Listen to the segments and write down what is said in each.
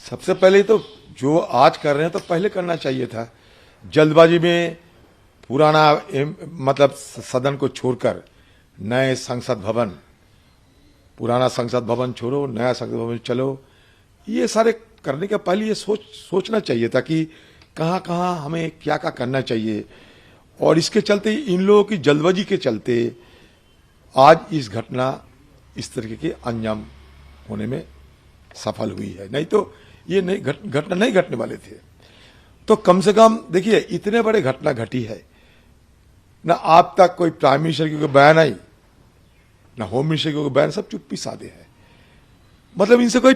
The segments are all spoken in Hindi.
सबसे पहले तो जो आज कर रहे हैं तो पहले करना चाहिए था। जल्दबाजी में पुराना मतलब सदन को छोड़कर नए संसद भवन, पुराना संसद भवन छोड़ो, नया संसद भवन चलो, ये सारे करने के पहले ये सोचना चाहिए था कि कहाँ कहाँ हमें क्या क्या करना चाहिए। और इसके चलते इन लोगों की जल्दबाजी के चलते आज इस घटना इस तरीके के अंजाम होने में सफल हुई है, नहीं तो ये नहीं घटना नहीं घटने वाले थे। तो कम से कम देखिए, इतने बड़े घटना घटी है ना, आप तक कोई प्राइम मिनिस्टर की कोई बयान आई, ना होम मिनिस्टर की कोई बयान, सब चुप्पी साधे है। मतलब इनसे कोई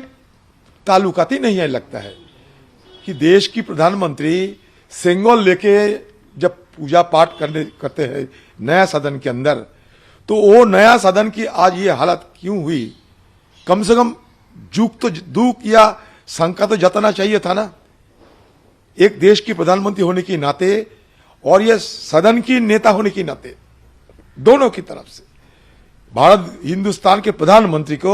ताल्लुकात ही नहीं है। लगता है कि देश की प्रधानमंत्री सेंगोल लेके जब पूजा पाठ करते हैं नया सदन के अंदर, तो वो नया सदन की आज ये हालत क्यों हुई? कम से कम दुख या शंका तो जताना चाहिए था ना, एक देश की प्रधानमंत्री होने के नाते और ये सदन की नेता होने के नाते, दोनों की तरफ से भारत हिंदुस्तान के प्रधानमंत्री को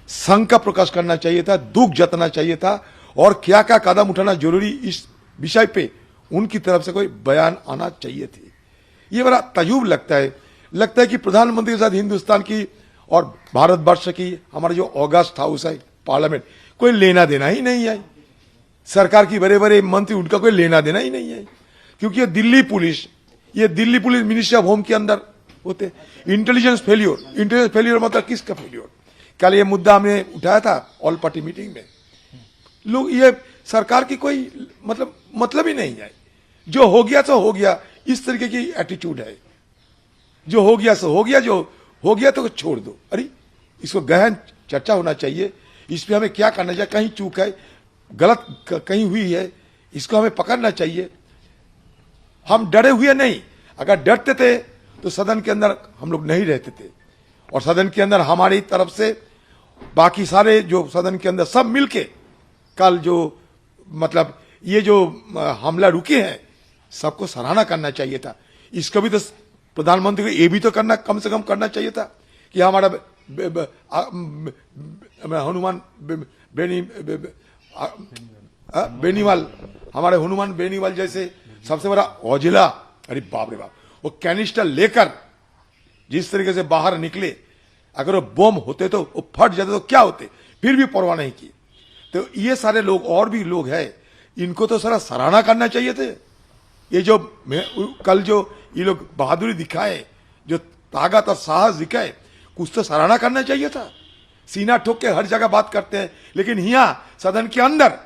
शंका प्रकाश करना चाहिए था, दुख जताना चाहिए था, और क्या क्या कदम उठाना जरूरी इस विषय पे उनकी तरफ से कोई बयान आना चाहिए थे। ये बड़ा तजुब लगता है कि प्रधानमंत्री के साथ हिंदुस्तान की और भारतवर्ष की हमारा जो ऑगस्ट हाउस है, पार्लियामेंट, कोई लेना देना ही नहीं है। सरकार की बड़े बड़े मंत्री, उनका कोई लेना देना ही नहीं है, क्योंकि ये Delhi police ministry of home के अंदर होते। इंटेलिजेंस फेलियर मतलब किसका फेलियर? कल ये मुद्दा हमने उठाया था ऑल पार्टी मीटिंग में। लोग ये सरकार की कोई मतलब ही नहीं है। जो हो गया तो हो गया, इस तरीके की एटीट्यूड है। जो हो गया सो हो गया, जो हो गया तो छोड़ दो। अरे इसको गहन चर्चा होना चाहिए, इस पे हमें क्या करना चाहिए, कहीं चूक है, गलत कहीं हुई है, इसको हमें पकड़ना चाहिए। हम डरे हुए नहीं, अगर डरते थे तो सदन के अंदर हम लोग नहीं रहते थे। और सदन के अंदर हमारी तरफ से बाकी सारे जो सदन के अंदर सब मिलके कल जो ये जो हमला रुके हैं, सबको सराहना करना चाहिए था। इसको भी तो प्रधानमंत्री को ये भी तो करना, कम से कम करना चाहिए था कि हमारा हनुमान बेनीवाल, हमारे हनुमान बेनीवाल जैसे सबसे बड़ा औजिला, अरे बाप रे बाप, वो कैनिस्टर लेकर जिस तरीके से बाहर निकले, अगर वो बम होते तो वो फट जाते तो क्या होते, फिर भी परवाह नहीं की। तो ये सारे लोग और भी लोग हैं, इनको तो सारा सराहना करना चाहिए थे। ये जो कल जो ये लोग बहादुरी दिखाए, जो ताकत और साहस दिखाए, कुछ तो सराहना करना चाहिए था। सीना ठोक के हर जगह बात करते हैं, लेकिन यहां सदन के अंदर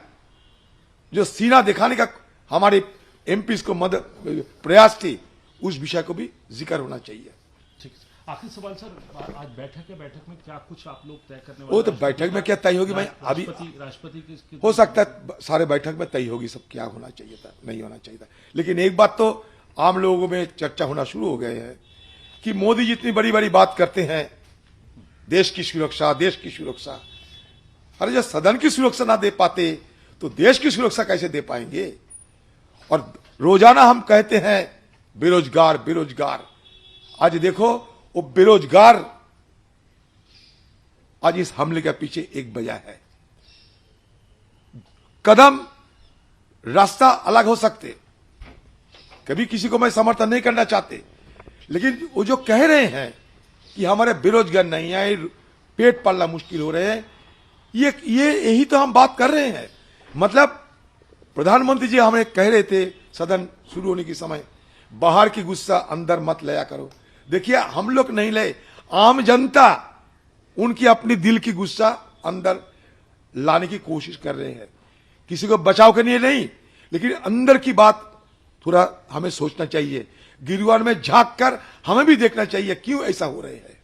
जो सीना दिखाने का हमारे एमपी को मदद प्रयास थी, उस विषय को भी जिक्र होना चाहिए। आखिरी सवाल सर, आज बैठक में क्या कुछ आप लोग तय करने वाले? वो तो बैठक में क्या तय होगी, मैं अभी राष्ट्रपति की हो सकता है सारे बैठक में तय होगी, सब क्या होना चाहिए था, नहीं होना चाहिए था। लेकिन एक बात तो आम लोगों में चर्चा होना शुरू हो गए है कि मोदी जितनी बड़ी बड़ी बात करते हैं, देश की सुरक्षा, देश की सुरक्षा, अरे जब सदन की सुरक्षा ना दे पाते तो देश की सुरक्षा कैसे दे पाएंगे? और रोजाना हम कहते हैं बेरोजगार बेरोजगार, आज देखो वो बेरोजगार आज इस हमले के पीछे एक वजह है। कदम रास्ता अलग हो सकते, कभी किसी को मैं समर्थन नहीं करना चाहते, लेकिन वो जो कह रहे हैं कि हमारे बेरोजगार नहीं है, पेट पालना मुश्किल हो रहे हैं, ये यही तो हम बात कर रहे हैं। मतलब प्रधानमंत्री जी हमें कह रहे थे सदन शुरू होने के समय, बाहर की गुस्सा अंदर मत लाया करो। देखिए, हम लोग नहीं ले, आम जनता उनकी अपनी दिल की गुस्सा अंदर लाने की कोशिश कर रहे हैं, किसी को बचाव के लिए नहीं, लेकिन अंदर की बात थोड़ा हमें सोचना चाहिए। गिरवान में झांक कर हमें भी देखना चाहिए क्यों ऐसा हो रहे हैं।